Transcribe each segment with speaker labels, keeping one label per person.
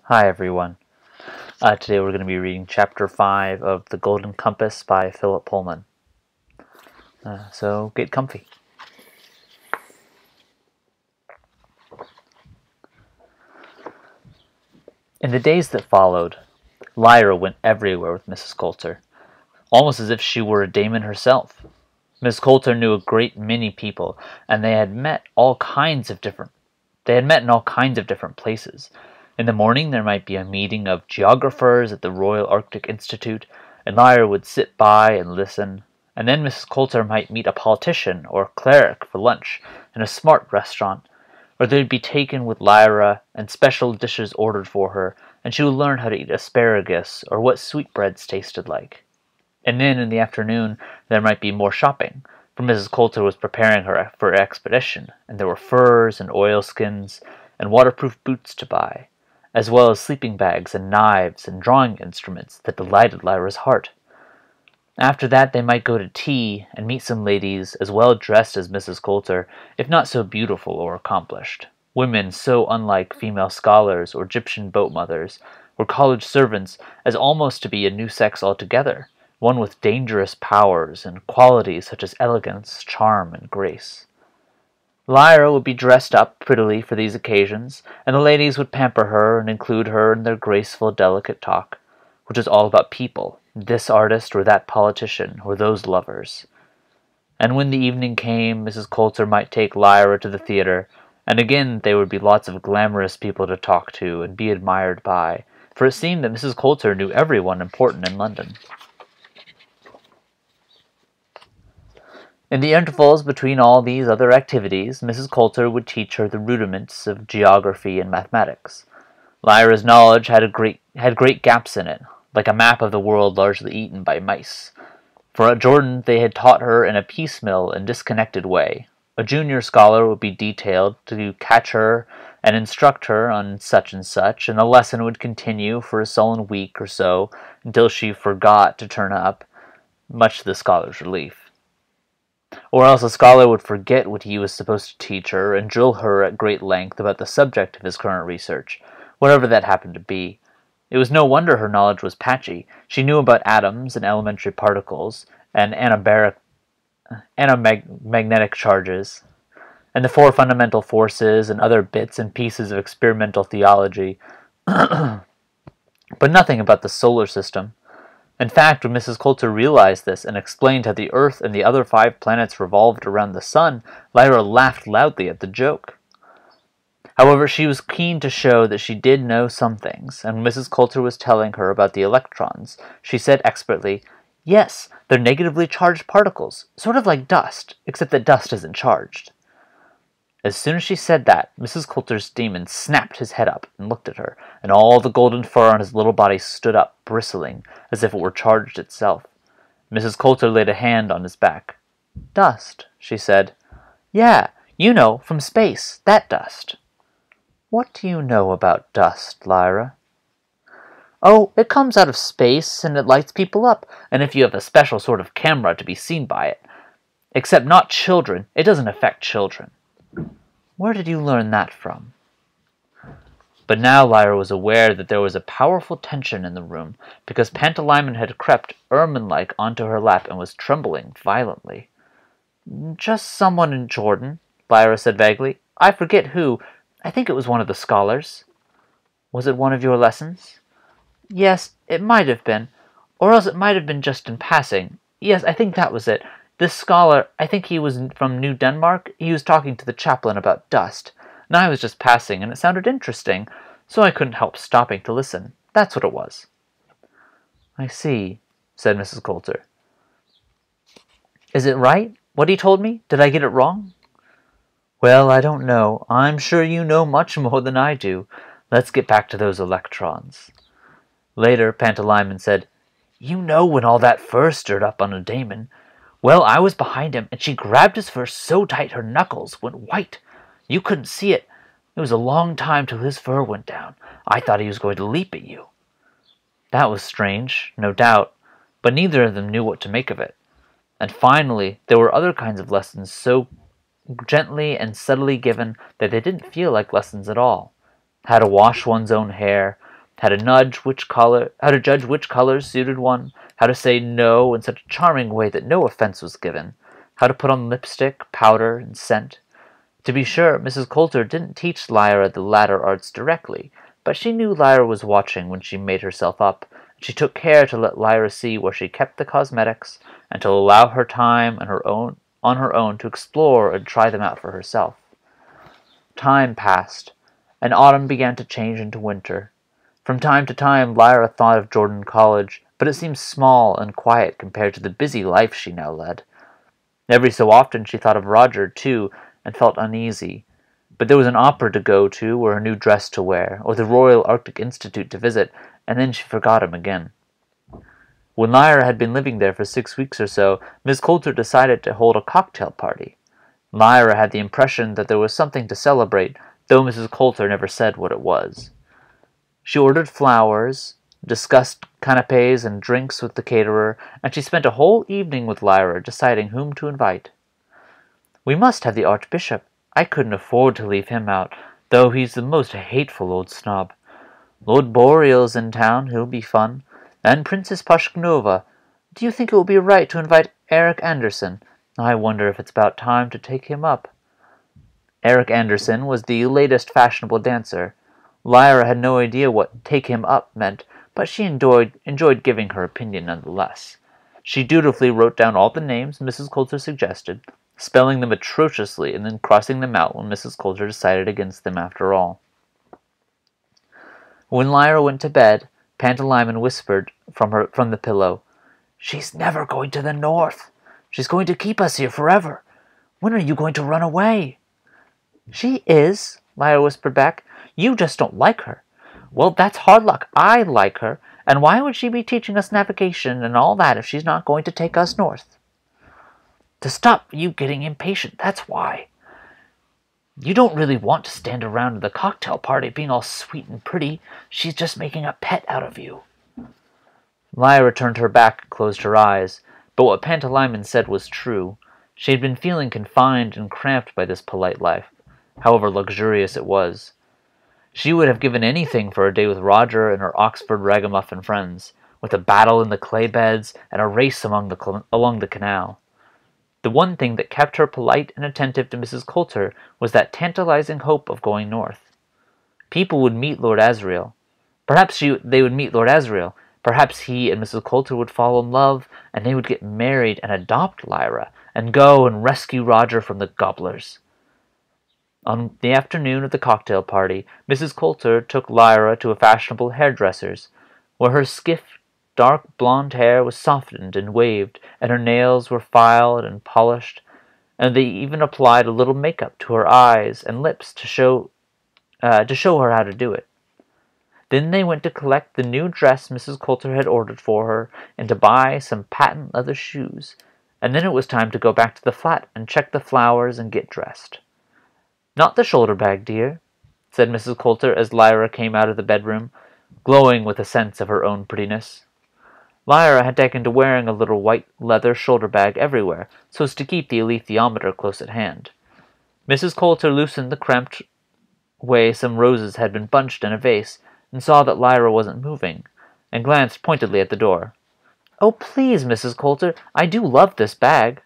Speaker 1: Hi everyone. Today we're going to be reading Chapter 5 of The Golden Compass by Philip Pullman. So get comfy. In the days that followed, Lyra went everywhere with Mrs. Coulter, almost as if she were a Damon herself. Miss Coulter knew a great many people, and they had met in all kinds of different places. In the morning there might be a meeting of geographers at the Royal Arctic Institute, and Lyra would sit by and listen. And then Mrs. Coulter might meet a politician or a cleric for lunch in a smart restaurant, or they'd be taken with Lyra and special dishes ordered for her, and she would learn how to eat asparagus or what sweetbreads tasted like. And then in the afternoon there might be more shopping, for Mrs. Coulter was preparing her for her expedition, and there were furs and oilskins and waterproof boots to buy, as well as sleeping bags and knives and drawing instruments that delighted Lyra's heart. After that they might go to tea and meet some ladies as well dressed as Mrs. Coulter, if not so beautiful or accomplished. Women so unlike female scholars or Egyptian boat mothers, or college servants, as almost to be a new sex altogether, one with dangerous powers and qualities such as elegance, charm, and grace. Lyra would be dressed up prettily for these occasions, and the ladies would pamper her and include her in their graceful, delicate talk, which was all about people, this artist or that politician or those lovers. And when the evening came, Mrs. Coulter might take Lyra to the theater, and again there would be lots of glamorous people to talk to and be admired by, for it seemed that Mrs. Coulter knew everyone important in London. In the intervals between all these other activities, Mrs. Coulter would teach her the rudiments of geography and mathematics. Lyra's knowledge had great gaps in it, like a map of the world largely eaten by mice. For at Jordan they had taught her in a piecemeal and disconnected way. A junior scholar would be detailed to catch her and instruct her on such and such, and the lesson would continue for a sullen week or so until she forgot to turn up, much to the scholar's relief. Or else a scholar would forget what he was supposed to teach her and drill her at great length about the subject of his current research, whatever that happened to be. It was no wonder her knowledge was patchy. She knew about atoms and elementary particles and anamagnetic charges, and the four fundamental forces and other bits and pieces of experimental theology, but nothing about the solar system. In fact, when Mrs. Coulter realized this and explained how the Earth and the other 5 planets revolved around the Sun, Lyra laughed loudly at the joke. However, she was keen to show that she did know some things, and when Mrs. Coulter was telling her about the electrons, she said expertly, "Yes, they're negatively charged particles, sort of like dust, except that dust isn't charged." As soon as she said that, Mrs. Coulter's demon snapped his head up and looked at her, and all the golden fur on his little body stood up, bristling, as if it were charged itself. Mrs. Coulter laid a hand on his back. "Dust," she said. "Yeah, you know, from space, that dust." "What do you know about dust, Lyra?" "Oh, it comes out of space, and it lights people up, and if you have a special sort of camera to be seen by it. Except not children. It doesn't affect children." "Where did you learn that from?" But now Lyra was aware that there was a powerful tension in the room, because Pantalaimon had crept, ermine-like, onto her lap and was trembling violently. "Just someone in Jordan," Lyra said vaguely. "I forget who. I think it was one of the scholars." "Was it one of your lessons?" "Yes, it might have been. Or else it might have been just in passing. Yes, I think that was it. This scholar, I think he was from New Denmark, he was talking to the chaplain about dust, and I was just passing, and it sounded interesting, so I couldn't help stopping to listen. That's what it was." "I see," said Mrs. Coulter. "Is it right, what he told me? Did I get it wrong?" "Well, I don't know. I'm sure you know much more than I do. Let's get back to those electrons." Later, Pantalaimon said, "You know when all that fur stirred up on a Damon. Well, I was behind him, and she grabbed his fur so tight her knuckles went white. You couldn't see it. It was a long time till his fur went down. I thought he was going to leap at you." That was strange, no doubt, but neither of them knew what to make of it. And finally, there were other kinds of lessons so gently and subtly given that they didn't feel like lessons at all. how to wash one's own hair, how to judge which colors suited one, how to say no in such a charming way that no offense was given, how to put on lipstick, powder, and scent. To be sure, Mrs. Coulter didn't teach Lyra the latter arts directly, but she knew Lyra was watching when she made herself up, and she took care to let Lyra see where she kept the cosmetics, and to allow her time on her own to explore and try them out for herself. Time passed, and autumn began to change into winter. From time to time Lyra thought of Jordan College, but it seemed small and quiet compared to the busy life she now led. Every so often she thought of Roger, too, and felt uneasy. But there was an opera to go to, or a new dress to wear, or the Royal Arctic Institute to visit, and then she forgot him again. When Lyra had been living there for 6 weeks or so, Miss Coulter decided to hold a cocktail party. Lyra had the impression that there was something to celebrate, though Mrs. Coulter never said what it was. She ordered flowers, discussed canapes and drinks with the caterer, and she spent a whole evening with Lyra deciding whom to invite. "We must have the Archbishop. I couldn't afford to leave him out, though he's the most hateful old snob. Lord Boreal's in town, he'll be fun. And Princess Pashknova. Do you think it will be right to invite Eric Anderson? I wonder if it's about time to take him up." Eric Anderson was the latest fashionable dancer. Lyra had no idea what "take him up" meant, but she enjoyed giving her opinion nonetheless. She dutifully wrote down all the names Mrs. Coulter suggested, spelling them atrociously and then crossing them out when Mrs. Coulter decided against them after all. When Lyra went to bed, Pantalaimon whispered from the pillow, "She's never going to the north. She's going to keep us here forever. When are you going to run away?" "She is," Lyra whispered back. "You just don't like her." "Well, that's hard luck. I like her. And why would she be teaching us navigation and all that if she's not going to take us north?" "To stop you getting impatient, that's why. You don't really want to stand around at the cocktail party being all sweet and pretty. She's just making a pet out of you." Lyra turned her back and closed her eyes, but what Pantalaimon said was true. She had been feeling confined and cramped by this polite life, however luxurious it was. She would have given anything for a day with Roger and her Oxford ragamuffin friends, with a battle in the clay beds and a race along the canal. The one thing that kept her polite and attentive to Mrs. Coulter was that tantalizing hope of going north. People would meet Lord Asriel. They would meet Lord Asriel. Perhaps he and Mrs. Coulter would fall in love, and they would get married and adopt Lyra, and go and rescue Roger from the gobblers. On the afternoon of the cocktail party, Mrs. Coulter took Lyra to a fashionable hairdresser's, where her stiff, dark blonde hair was softened and waved, and her nails were filed and polished, and they even applied a little makeup to her eyes and lips to show her how to do it. Then they went to collect the new dress Mrs. Coulter had ordered for her, and to buy some patent leather shoes, and then it was time to go back to the flat and check the flowers and get dressed. "Not the shoulder bag, dear," said Mrs. Coulter as Lyra came out of the bedroom, glowing with a sense of her own prettiness. Lyra had taken to wearing a little white leather shoulder bag everywhere, so as to keep the alethiometer close at hand. Mrs. Coulter loosened the cramped way some roses had been bunched in a vase, and saw that Lyra wasn't moving, and glanced pointedly at the door. "Oh, please, Mrs. Coulter, I do love this bag."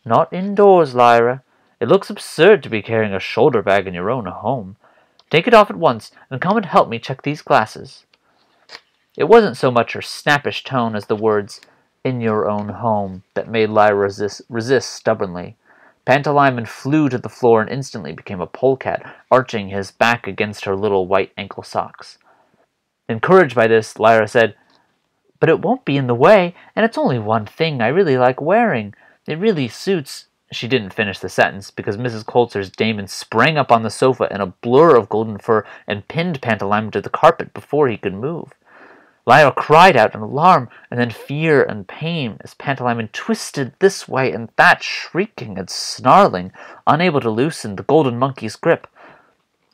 Speaker 1: "Not indoors, Lyra. It looks absurd to be carrying a shoulder bag in your own home. Take it off at once, and come and help me check these glasses." It wasn't so much her snappish tone as the words, "in your own home," that made Lyra resist stubbornly. Pantalaimon flew to the floor and instantly became a polecat, arching his back against her little white ankle socks. Encouraged by this, Lyra said, "But it won't be in the way, and it's only one thing I really like wearing. It really suits—" She didn't finish the sentence, because Mrs. Coulter's Damon sprang up on the sofa in a blur of golden fur and pinned Pantalaimon to the carpet before he could move. Lyra cried out in alarm, and then fear and pain, as Pantalaimon twisted this way and that, shrieking and snarling, unable to loosen the golden monkey's grip.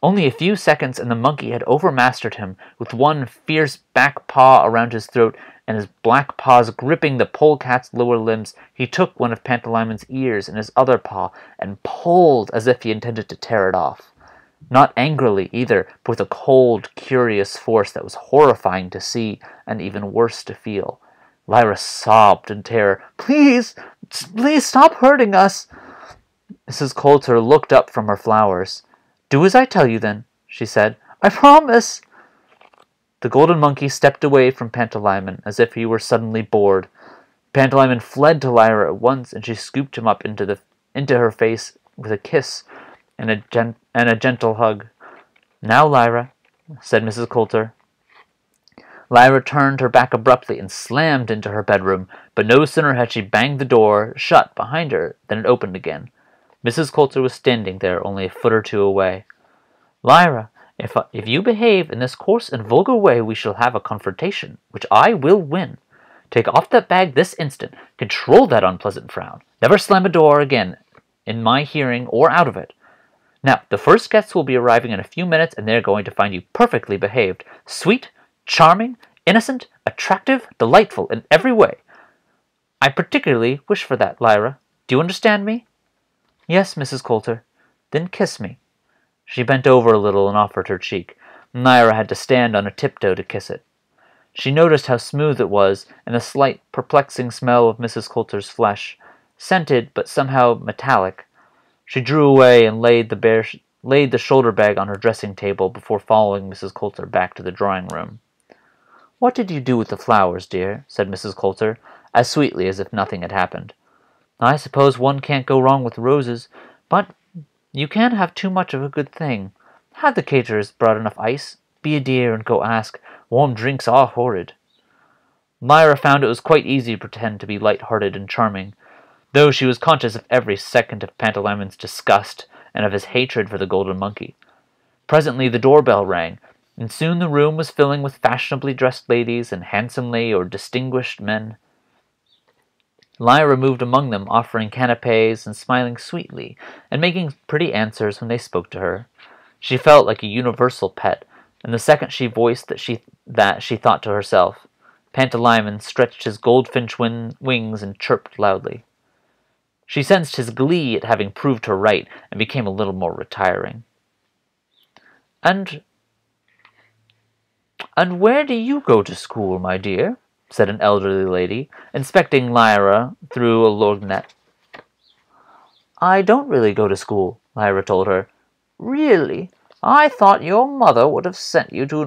Speaker 1: Only a few seconds, and the monkey had overmastered him, with one fierce back paw around his throat, and his black paws gripping the polecat's lower limbs. He took one of Pantalaimon's ears in his other paw, and pulled as if he intended to tear it off. Not angrily either, but with a cold, curious force that was horrifying to see and even worse to feel. Lyra sobbed in terror. Please, please stop hurting us. Mrs. Coulter looked up from her flowers. Do as I tell you, then, she said. I promise. The golden monkey stepped away from Pantalaimon as if he were suddenly bored. Pantalaimon fled to Lyra at once, and she scooped him up into her face with a kiss and a gentle hug. Now, Lyra, said Mrs. Coulter. Lyra turned her back abruptly and slammed into her bedroom, but no sooner had she banged the door shut behind her than it opened again. Mrs. Coulter was standing there only a foot or two away. Lyra, if you behave in this coarse and vulgar way, we shall have a confrontation, which I will win. Take off that bag this instant. Control that unpleasant frown. Never slam a door again in my hearing or out of it. Now, the first guests will be arriving in a few minutes, and they're going to find you perfectly behaved, sweet, charming, innocent, attractive, delightful in every way. I particularly wish for that, Lyra. Do you understand me? Yes, Mrs. Coulter. Then kiss me. She bent over a little and offered her cheek. Lyra had to stand on a tiptoe to kiss it. She noticed how smooth it was, and the slight, perplexing smell of Mrs. Coulter's flesh, scented but somehow metallic. She drew away and laid the shoulder bag on her dressing table before following Mrs. Coulter back to the drawing room. What did you do with the flowers, dear? Said Mrs. Coulter, as sweetly as if nothing had happened. I suppose one can't go wrong with roses, but you can't have too much of a good thing. Have the caterers brought enough ice? Be a dear and go ask. Warm drinks are horrid. Lyra found it was quite easy to pretend to be light-hearted and charming, though she was conscious of every second of Pantalaimon's disgust and of his hatred for the golden monkey. Presently the doorbell rang, and soon the room was filling with fashionably dressed ladies and handsomely or distinguished men. Lyra moved among them, offering canapes and smiling sweetly, and making pretty answers when they spoke to her. She felt like a universal pet, and the second she voiced that she thought to herself, Pantalaimon stretched his goldfinch wings and chirped loudly. She sensed his glee at having proved her right, and became a little more retiring. And where do you go to school, my dear? Said an elderly lady, inspecting Lyra through a lorgnette. I don't really go to school, Lyra told her. Really? I thought your mother would have sent you to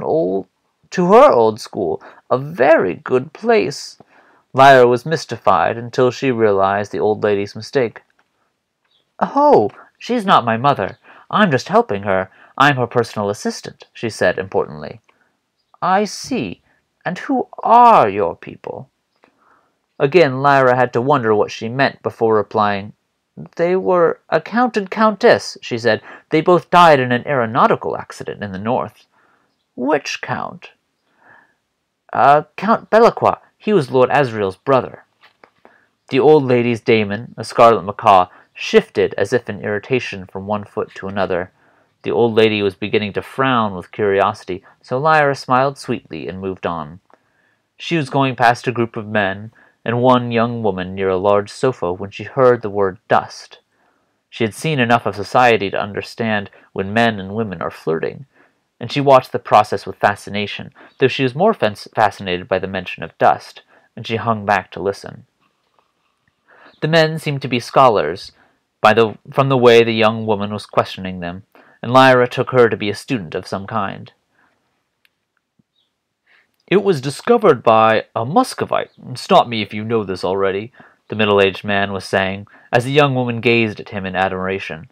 Speaker 1: her old school, a very good place. Lyra was mystified until she realized the old lady's mistake. Oh, she's not my mother. I'm just helping her. I'm her personal assistant, she said importantly. I see. And who are your people? Again, Lyra had to wonder what she meant before replying. They were a count and countess, she said. They both died in an aeronautical accident in the north. Which count? Count Belacqua. He was Lord Asriel's brother. The old lady's daemon, a scarlet macaw, shifted as if in irritation from one foot to another. The old lady was beginning to frown with curiosity, so Lyra smiled sweetly and moved on. She was going past a group of men and one young woman near a large sofa when she heard the word dust. She had seen enough of society to understand when men and women are flirting, and she watched the process with fascination, though she was more fascinated by the mention of dust, and she hung back to listen. The men seemed to be scholars, from the way the young woman was questioning them, and Lyra took her to be a student of some kind. It was discovered by a Muscovite. Stop me if you know this already, the middle-aged man was saying, as the young woman gazed at him in admiration.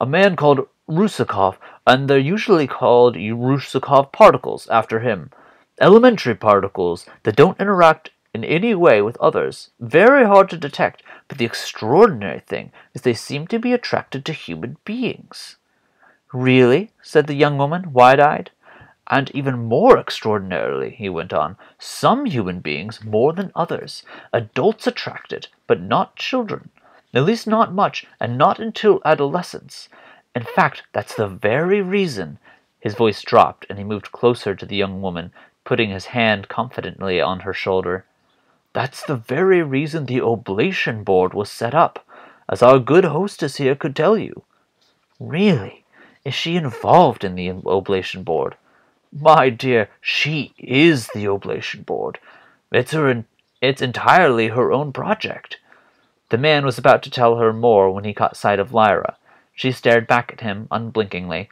Speaker 1: A man called Rusakov, and they're usually called Rusakov particles after him. Elementary particles that don't interact in any way with others. Very hard to detect, but the extraordinary thing is they seem to be attracted to human beings. Really? Said the young woman, wide-eyed. And even more extraordinarily, he went on, some human beings more than others. Adults attracted, but not children. At least not much, and not until adolescence. In fact, that's the very reason. His voice dropped, and he moved closer to the young woman, putting his hand confidently on her shoulder. That's the very reason the oblation board was set up, as our good hostess here could tell you. Really? Is she involved in the oblation board? My dear, she is the oblation board. It's entirely her own project. The man was about to tell her more when he caught sight of Lyra. She stared back at him unblinkingly,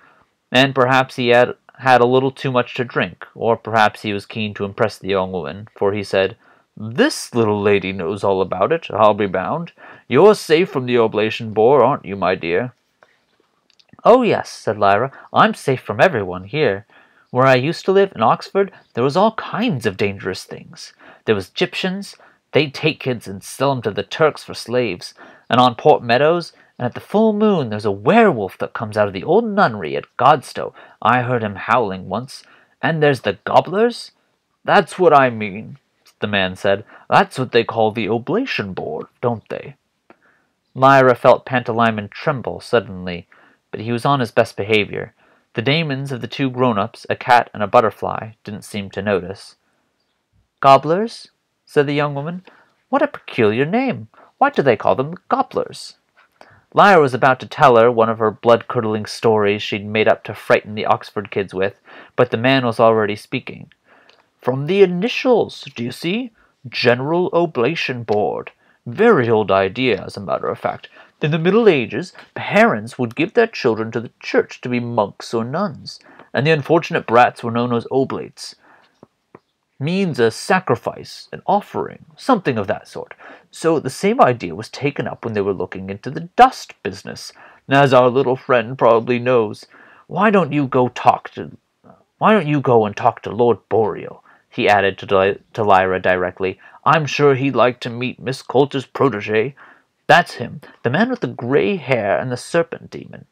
Speaker 1: and perhaps he had a little too much to drink, or perhaps he was keen to impress the young woman, for he said, "This little lady knows all about it, I'll be bound. You're safe from the oblation board, aren't you, my dear?" "Oh, yes," said Lyra. "I'm safe from everyone here. Where I used to live, in Oxford, there was all kinds of dangerous things. There was Gyptians. They'd take kids and sell 'em to the Turks for slaves. And on Port Meadows, and at the full moon, there's a werewolf that comes out of the old nunnery at Godstow. I heard him howling once. And there's the gobblers." "That's what I mean," the man said. "That's what they call the oblation board, don't they?" Lyra felt Pantalaimon tremble suddenly, but he was on his best behavior. The daemons of the two grown-ups, a cat and a butterfly, didn't seem to notice. "Gobblers?" said the young woman. "What a peculiar name! Why do they call them gobblers?" Lyra was about to tell her one of her blood-curdling stories she'd made up to frighten the Oxford kids with, but the man was already speaking. "From the initials, do you see? General Oblation Board. Very old idea, as a matter of fact. In the Middle Ages, parents would give their children to the church to be monks or nuns, and the unfortunate brats were known as oblates. Means a sacrifice, an offering, something of that sort. So the same idea was taken up when they were looking into the dust business, as our little friend probably knows. Why don't you go and talk to Lord Boreal?" he added to Lyra directly. "I'm sure he'd like to meet Miss Coulter's protege. That's him, the man with the grey hair and the serpent demon."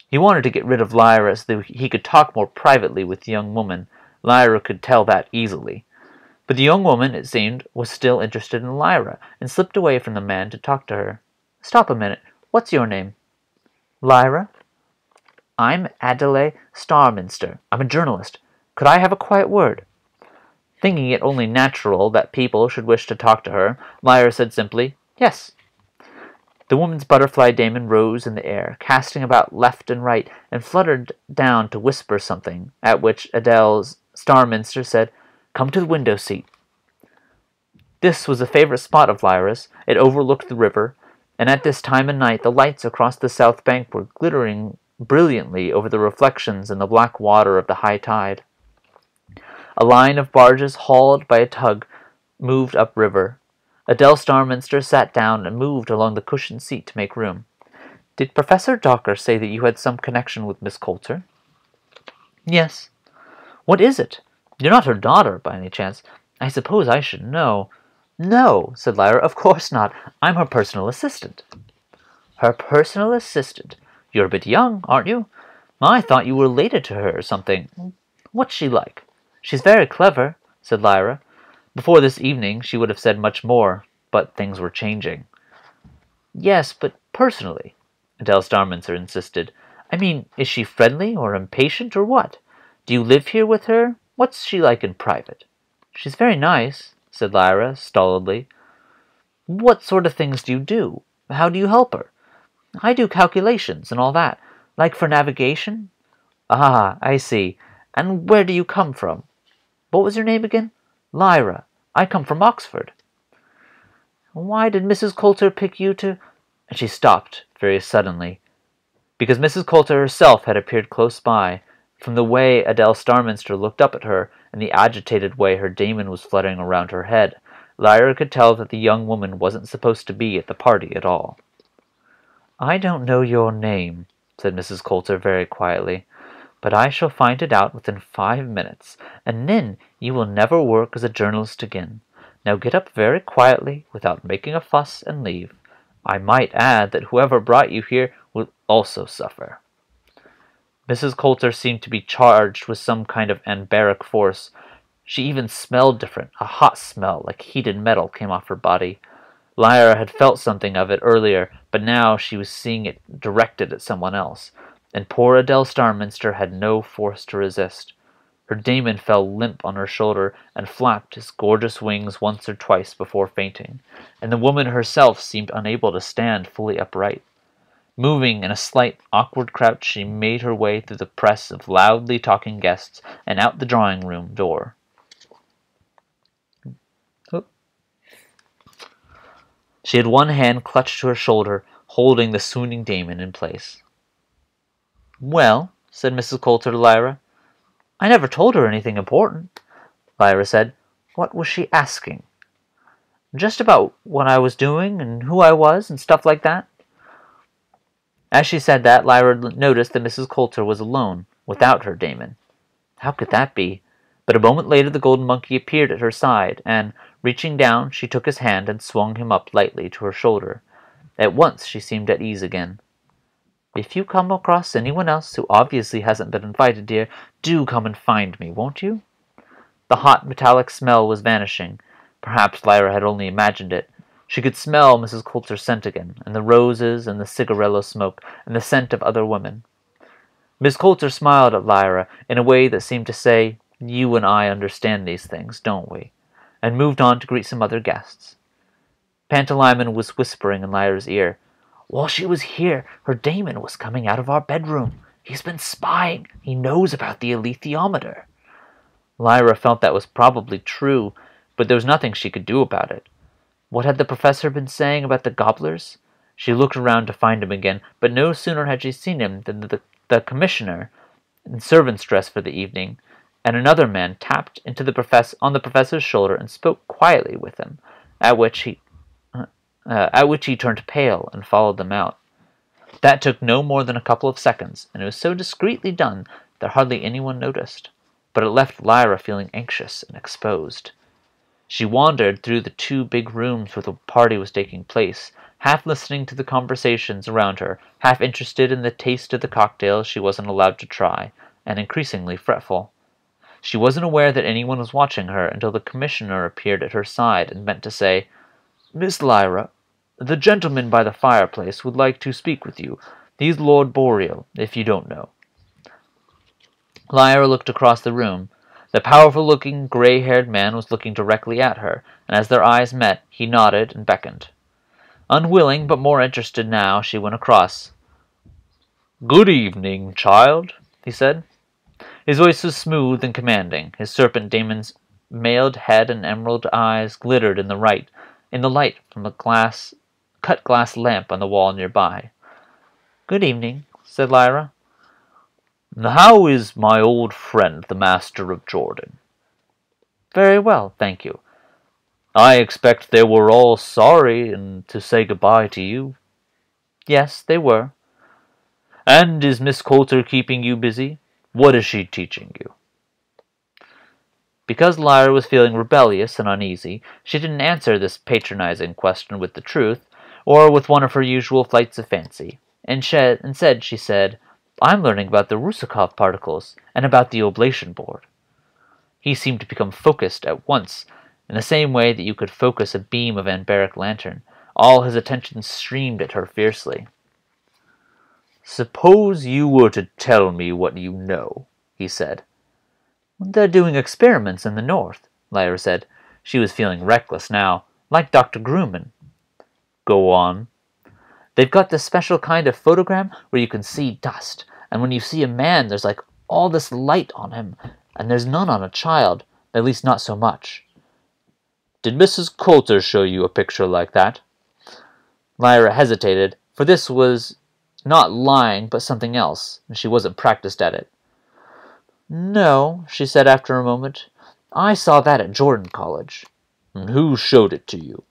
Speaker 1: He wanted to get rid of Lyra so that he could talk more privately with the young woman. Lyra could tell that easily. But the young woman, it seemed, was still interested in Lyra, and slipped away from the man to talk to her. "Stop a minute. What's your name?" "Lyra." "I'm Adele Starminster. I'm a journalist. Could I have a quiet word?" Thinking it only natural that people should wish to talk to her, Lyra said simply, "Yes." The woman's butterfly daemon rose in the air, casting about left and right, and fluttered down to whisper something, at which Adele's Starminster said, "Come to the window seat." This was a favorite spot of Lyra's. It overlooked the river, and at this time of night the lights across the south bank were glittering brilliantly over the reflections in the black water of the high tide. A line of barges hauled by a tug moved upriver. Adele Starminster sat down and moved along the cushioned seat to make room. "Did Professor Docker say that you had some connection with Miss Coulter?" "Yes." "What is it? You're not her daughter, by any chance? I suppose I should know." "No," said Lyra, "of course not. I'm her personal assistant." "Her personal assistant? You're a bit young, aren't you? I thought you were related to her or something. What's she like?" "She's very clever," said Lyra. Before this evening she would have said much more, but things were changing. "Yes, but personally," Adele Starminster insisted. "I mean, is she friendly or impatient or what? Do you live here with her? What's she like in private?" "She's very nice," said Lyra stolidly. "What sort of things do you do? How do you help her?" "I do calculations and all that, like for navigation." "Ah, I see. And where do you come from? What was your name again?" "Lyra. I come from Oxford." "Why did Mrs. Coulter pick you to—" And she stopped very suddenly, because Mrs. Coulter herself had appeared close by. From the way Adele Starminster looked up at her, and the agitated way her daemon was fluttering around her head, Lyra could tell that the young woman wasn't supposed to be at the party at all. "I don't know your name," said Mrs. Coulter very quietly, "but I shall find it out within 5 minutes, and then you will never work as a journalist again. Now get up very quietly, without making a fuss, and leave. I might add that whoever brought you here will also suffer." Mrs. Coulter seemed to be charged with some kind of anbaric force. She even smelled different. A hot smell, like heated metal, came off her body. Lyra had felt something of it earlier, but now she was seeing it directed at someone else, and poor Adele Starminster had no force to resist. Her daemon fell limp on her shoulder and flapped his gorgeous wings once or twice before fainting, and the woman herself seemed unable to stand fully upright. Moving in a slight, awkward crouch, she made her way through the press of loudly talking guests and out the drawing-room door. She had one hand clutched to her shoulder, holding the swooning Damon in place. "Well," said Mrs. Coulter to Lyra. "I never told her anything important." Lyra said, "What was she asking?" "Just about what I was doing and who I was and stuff like that." As she said that, Lyra noticed that Mrs. Coulter was alone, without her Damon. How could that be? But a moment later the golden monkey appeared at her side, and, reaching down, she took his hand and swung him up lightly to her shoulder. At once she seemed at ease again. "If you come across anyone else who obviously hasn't been invited, dear, do come and find me, won't you?" The hot, metallic smell was vanishing. Perhaps Lyra had only imagined it. She could smell Mrs. Coulter's scent again, and the roses, and the cigarello smoke, and the scent of other women. Miss Coulter smiled at Lyra in a way that seemed to say, "You and I understand these things, don't we?" and moved on to greet some other guests. Pantalaimon was whispering in Lyra's ear, "While she was here, her Damon was coming out of our bedroom. He's been spying. He knows about the alethiometer." Lyra felt that was probably true, but there was nothing she could do about it. What had the professor been saying about the gobblers? She looked around to find him again, but no sooner had she seen him than the commissioner, in servant's dress for the evening, and another man tapped into on the professor's shoulder and spoke quietly with him, at which he turned pale and followed them out. That took no more than a couple of seconds, and it was so discreetly done that hardly anyone noticed, but it left Lyra feeling anxious and exposed. She wandered through the two big rooms where the party was taking place, half listening to the conversations around her, half interested in the taste of the cocktails she wasn't allowed to try, and increasingly fretful. She wasn't aware that anyone was watching her until the commissioner appeared at her side and bent to say, "Miss Lyra, the gentleman by the fireplace would like to speak with you. He's Lord Boreal, if you don't know." Lyra looked across the room. The powerful-looking, gray-haired man was looking directly at her, and as their eyes met, he nodded and beckoned. Unwilling, but more interested now, she went across. "Good evening, child," he said. His voice was smooth and commanding. His serpent Damon's mailed head and emerald eyes glittered in the light from a cut glass lamp on the wall nearby. "Good evening," said Lyra. "How is my old friend, the Master of Jordan?" "Very well, thank you." "I expect they were all sorry to say goodbye to you." "Yes, they were." "And is Miss Coulter keeping you busy? What is she teaching you?" Because Lyra was feeling rebellious and uneasy, she didn't answer this patronizing question with the truth, or with one of her usual flights of fancy. Instead, she said, "I'm learning about the Rusakov particles, and about the oblation board." He seemed to become focused at once, in the same way that you could focus a beam of anbaric lantern. All his attention streamed at her fiercely. "Suppose you were to tell me what you know," he said. "They're doing experiments in the north," Lyra said. She was feeling reckless now, like Dr. Grumman. "Go on." "They've got this special kind of photogram where you can see dust, and when you see a man there's like all this light on him, and there's none on a child, at least not so much." "Did Mrs. Coulter show you a picture like that?" Lyra hesitated, for this was not lying but something else, and she wasn't practiced at it. "No," she said after a moment. "I saw that at Jordan College." "And who showed it to you?"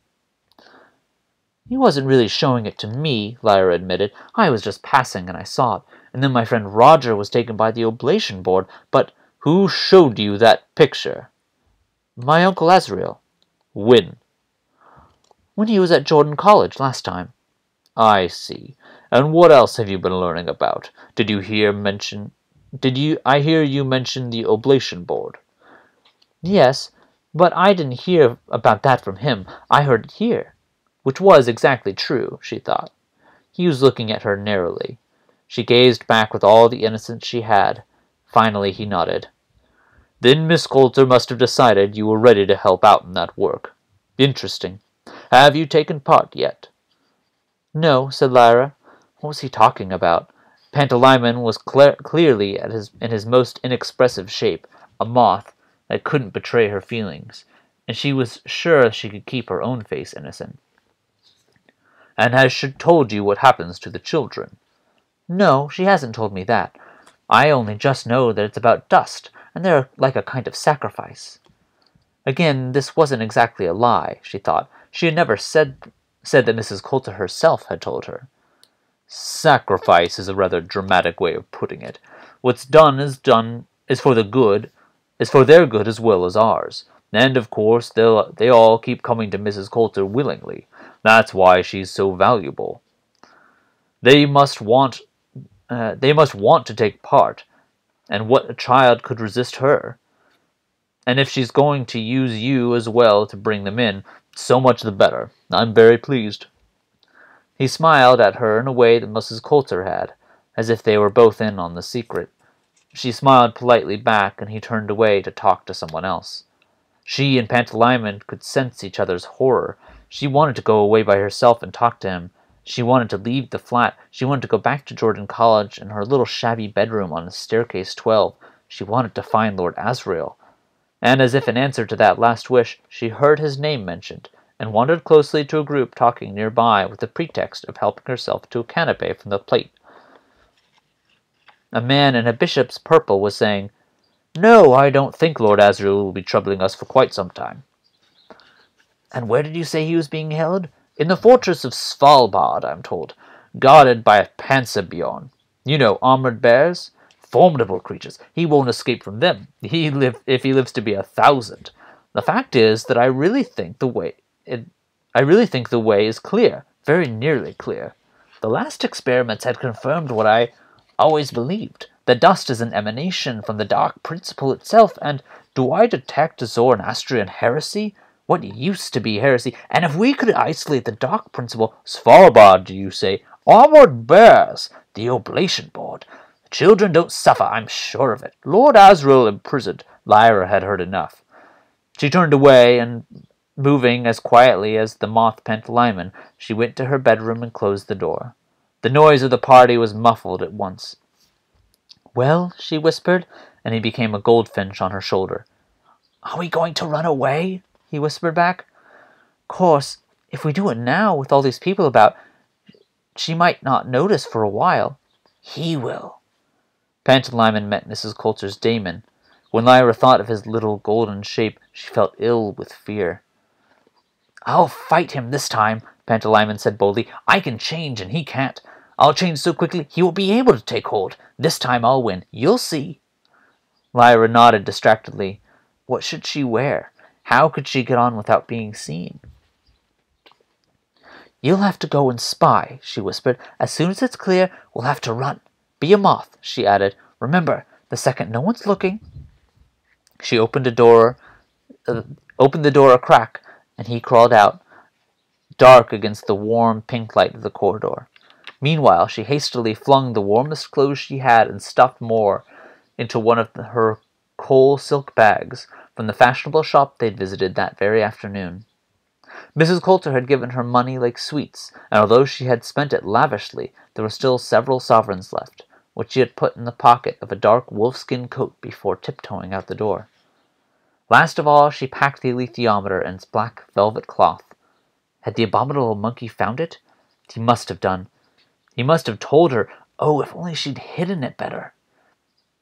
Speaker 1: "He wasn't really showing it to me," Lyra admitted. "I was just passing and I saw it, and then my friend Roger was taken by the oblation board, but—" "Who showed you that picture?" "My Uncle Azrael." "When?" "When he was at Jordan College last time." "I see. And what else have you been learning about? I hear you mention the oblation board?" "Yes, but I didn't hear about that from him. I heard it here." Which was exactly true, she thought. He was looking at her narrowly. She gazed back with all the innocence she had. Finally he nodded. "Then Miss Coulter must have decided you were ready to help out in that work. Interesting. Have you taken part yet?" "No," said Lyra. What was he talking about? Pantalaimon was clearly in his most inexpressive shape, a moth that couldn't betray her feelings, and she was sure she could keep her own face innocent. "And has she told you what happens to the children?" "No, she hasn't told me that. I only just know that it's about dust, and they're like a kind of sacrifice." Again, this wasn't exactly a lie, she thought. She had never said that Mrs. Coulter herself had told her. "Sacrifice is a rather dramatic way of putting it. What's done is for their good as well as ours. And of course they all keep coming to Mrs. Coulter willingly. That's why she's so valuable. They must want to take part, and what child could resist her? And if she's going to use you as well to bring them in, so much the better. I'm very pleased." He smiled at her in a way that Mrs. Coulter had, as if they were both in on the secret. She smiled politely back, and he turned away to talk to someone else. She and Pantalaimon could sense each other's horror. She wanted to go away by herself and talk to him. She wanted to leave the flat. She wanted to go back to Jordan College and her little shabby bedroom on staircase 12. She wanted to find Lord Asriel. And as if in answer to that last wish, she heard his name mentioned, and wandered closely to a group talking nearby with the pretext of helping herself to a canapé from the plate. A man in a bishop's purple was saying, "No, I don't think Lord Asriel will be troubling us for quite some time." "And where did you say he was being held?" "In the fortress of Svalbard, I'm told, guarded by a Panzerbjorn. You know, armored bears? Formidable creatures. He won't escape from them, if he lives to be 1,000. The fact is that I really think the way is clear, very nearly clear. The last experiments had confirmed what I always believed. The dust is an emanation from the Dark Principle itself, and do I detect Zoroastrian heresy? What used to be heresy? And if we could isolate the Dark Principle—" "Svalbard, do you say? Armored bears! The Oblation Board. The children don't suffer, I'm sure of it. Lord Asriel imprisoned." Lyra had heard enough. She turned away, and moving as quietly as the moth Pantalaimon, she went to her bedroom and closed the door. The noise of the party was muffled at once. "Well," she whispered, and he became a goldfinch on her shoulder. "Are we going to run away?" he whispered back. "Course, if we do it now, with all these people about, she might not notice for a while." "He will." Pantalaimon met Mrs. Coulter's daemon. When Lyra thought of his little golden shape, she felt ill with fear. "I'll fight him this time," Pantalaimon said boldly. "I can change, and he can't. I'll change so quickly he won't be able to take hold. This time I'll win. You'll see." Lyra nodded distractedly. What should she wear? How could she get on without being seen? "You'll have to go and spy," she whispered. "As soon as it's clear, we'll have to run. Be a moth," she added. "Remember, the second no one's looking." She opened the door a crack, and he crawled out, dark against the warm pink light of the corridor. Meanwhile, she hastily flung the warmest clothes she had and stuffed more into one of her coal silk bags from the fashionable shop they'd visited that very afternoon. Mrs. Coulter had given her money like sweets, and although she had spent it lavishly, there were still several sovereigns left, which she had put in the pocket of a dark wolfskin coat before tiptoeing out the door. Last of all, she packed the alethiometer in its black velvet cloth. Had the abominable monkey found it? He must have done. He must have told her. Oh, if only she'd hidden it better.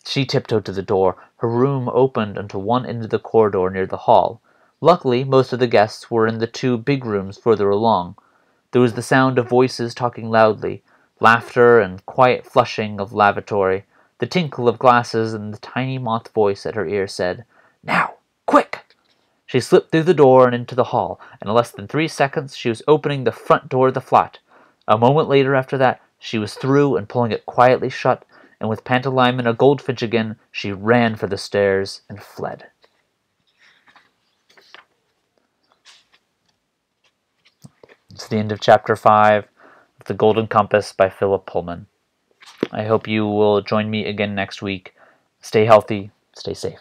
Speaker 1: She tiptoed to the door. Her room opened onto one end of the corridor near the hall. Luckily, most of the guests were in the two big rooms further along. There was the sound of voices talking loudly, laughter and quiet flushing of lavatory. The tinkle of glasses, and the tiny moth voice at her ear said, "Now, quick!" She slipped through the door and into the hall. In less than 3 seconds, she was opening the front door of the flat. A moment later after that, she was through and pulling it quietly shut, and with Pantalaimon a goldfinch again, she ran for the stairs and fled. It's the end of Chapter 5 of The Golden Compass by Philip Pullman. I hope you will join me again next week. Stay healthy, stay safe.